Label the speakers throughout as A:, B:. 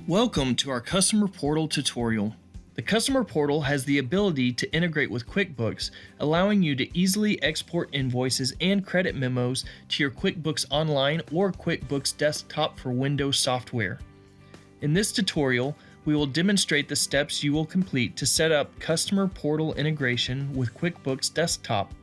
A: Welcome to our Customer Portal tutorial. The Customer Portal has the ability to integrate with QuickBooks, allowing you to easily export invoices and credit memos to your QuickBooks Online or QuickBooks Desktop for Windows software. In this tutorial, we will demonstrate the steps you will complete to set up Customer Portal integration with QuickBooks Desktop.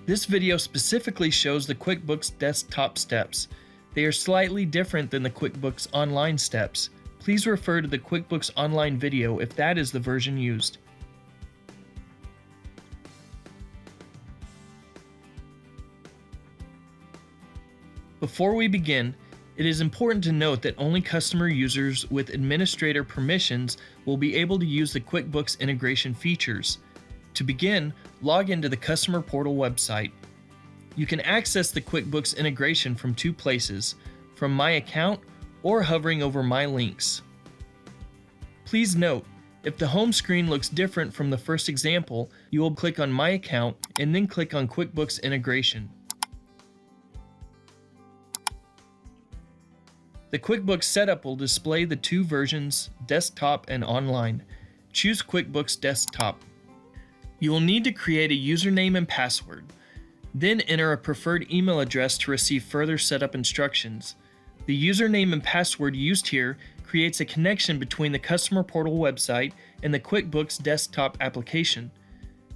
A: This video specifically shows the QuickBooks Desktop steps. They are slightly different than the QuickBooks Online steps. Please refer to the QuickBooks Online video if that is the version used. Before we begin, it is important to note that only customer users with administrator permissions will be able to use the QuickBooks integration features. To begin, log into the Customer Portal website. You can access the QuickBooks integration from two places, from My Account or hovering over My Links. Please note, if the home screen looks different from the first example, you will click on My Account and then click on QuickBooks Integration. The QuickBooks setup will display the two versions, Desktop and Online. Choose QuickBooks Desktop. You will need to create a username and password. Then enter a preferred email address to receive further setup instructions. The username and password used here creates a connection between the Customer Portal website and the QuickBooks Desktop application.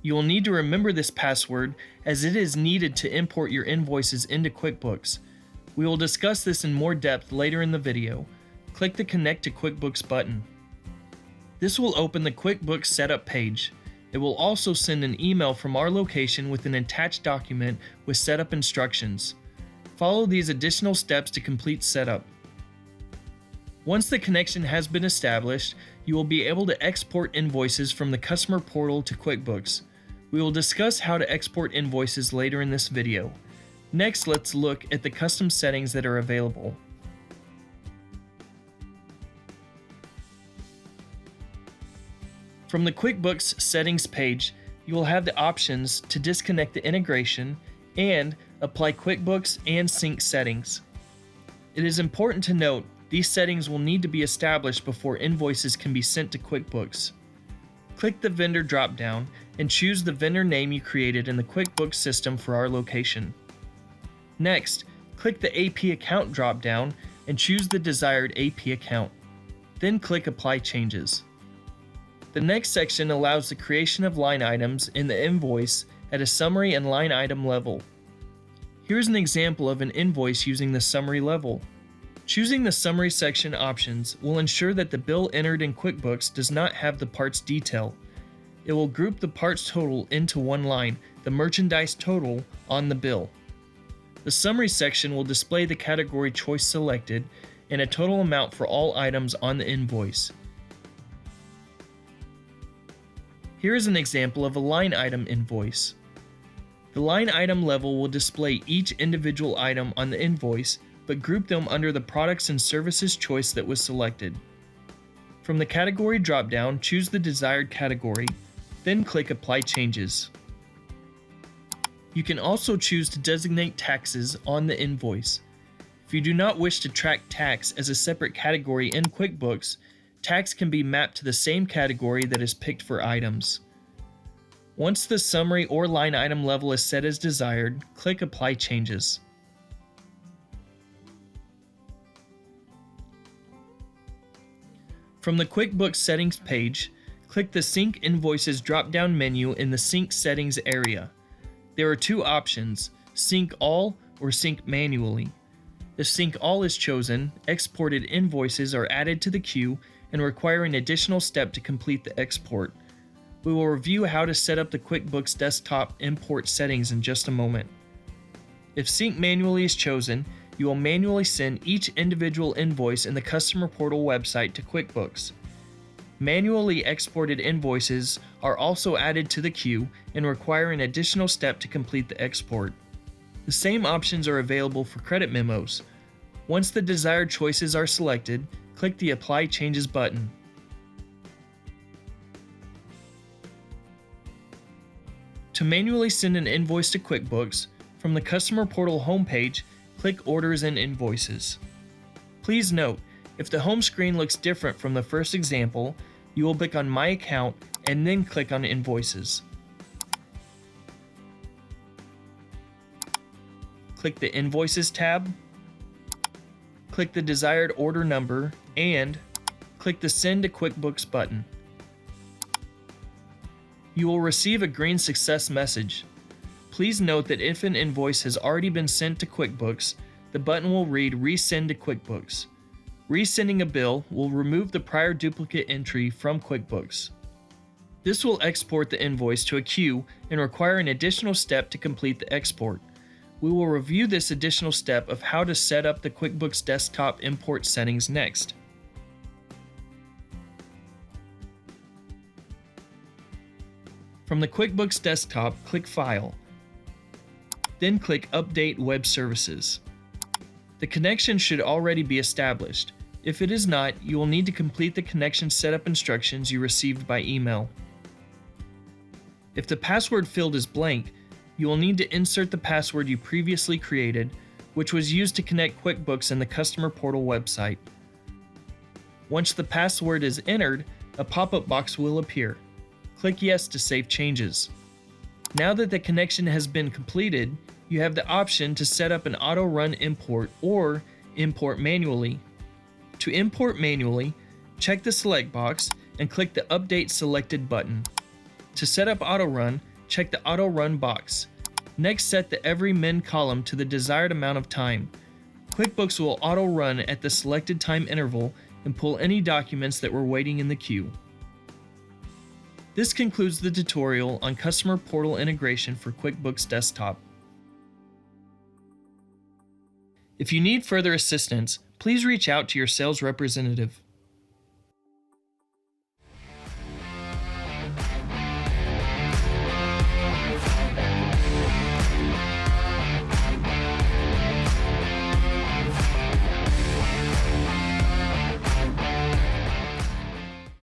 A: You will need to remember this password as it is needed to import your invoices into QuickBooks. We will discuss this in more depth later in the video. Click the Connect to QuickBooks button. This will open the QuickBooks Setup page. It will also send an email from our location with an attached document with setup instructions. Follow these additional steps to complete setup. Once the connection has been established, you will be able to export invoices from the Customer Portal to QuickBooks. We will discuss how to export invoices later in this video. Next, let's look at the custom settings that are available. From the QuickBooks Settings page, you will have the options to disconnect the integration and apply QuickBooks and Sync settings. It is important to note these settings will need to be established before invoices can be sent to QuickBooks. Click the vendor drop-down and choose the vendor name you created in the QuickBooks system for our location. Next, click the AP account drop-down and choose the desired AP account. Then click Apply Changes. The next section allows the creation of line items in the invoice at a summary and line item level. Here's an example of an invoice using the summary level. Choosing the summary section options will ensure that the bill entered in QuickBooks does not have the parts detail. It will group the parts total into one line, the merchandise total, on the bill. The summary section will display the category choice selected and a total amount for all items on the invoice. Here is an example of a line item invoice. The line item level will display each individual item on the invoice, but group them under the products and services choice that was selected. From the category drop-down, choose the desired category, then click Apply Changes. You can also choose to designate taxes on the invoice. If you do not wish to track tax as a separate category in QuickBooks, tax can be mapped to the same category that is picked for items. Once the summary or line item level is set as desired, click Apply Changes. From the QuickBooks Settings page, click the Sync Invoices drop-down menu in the Sync Settings area. There are two options, Sync All or Sync Manually. If Sync All is chosen, exported invoices are added to the queue and require an additional step to complete the export. We will review how to set up the QuickBooks Desktop import settings in just a moment. If Sync Manually is chosen, you will manually send each individual invoice in the Customer Portal website to QuickBooks. Manually exported invoices are also added to the queue and require an additional step to complete the export. The same options are available for credit memos. Once the desired choices are selected, click the Apply Changes button. To manually send an invoice to QuickBooks, from the Customer Portal homepage, click Orders and Invoices. Please note, If the home screen looks different from the first example, you will click on My Account and then click on Invoices. Click the Invoices tab, click the desired order number, and click the Send to QuickBooks button. You will receive a green success message. Please note that if an invoice has already been sent to QuickBooks, the button will read Resend to QuickBooks. Resending a bill will remove the prior duplicate entry from QuickBooks. This will export the invoice to a queue and require an additional step to complete the export. We will review this additional step of how to set up the QuickBooks Desktop import settings next. From the QuickBooks Desktop, click File. Then click Update Web Services. The connection should already be established. If it is not, you will need to complete the connection setup instructions you received by email. If the password field is blank, you will need to insert the password you previously created, which was used to connect QuickBooks in the Customer Portal website. Once the password is entered, a pop-up box will appear. Click Yes to save changes. Now that the connection has been completed, you have the option to set up an auto-run import or import manually. To import manually, check the select box and click the Update Selected button. To set up auto-run, check the auto-run box. Next, set the every min column to the desired amount of time. QuickBooks will auto-run at the selected time interval and pull any documents that were waiting in the queue. This concludes the tutorial on Customer Portal integration for QuickBooks Desktop. If you need further assistance, please reach out to your sales representative.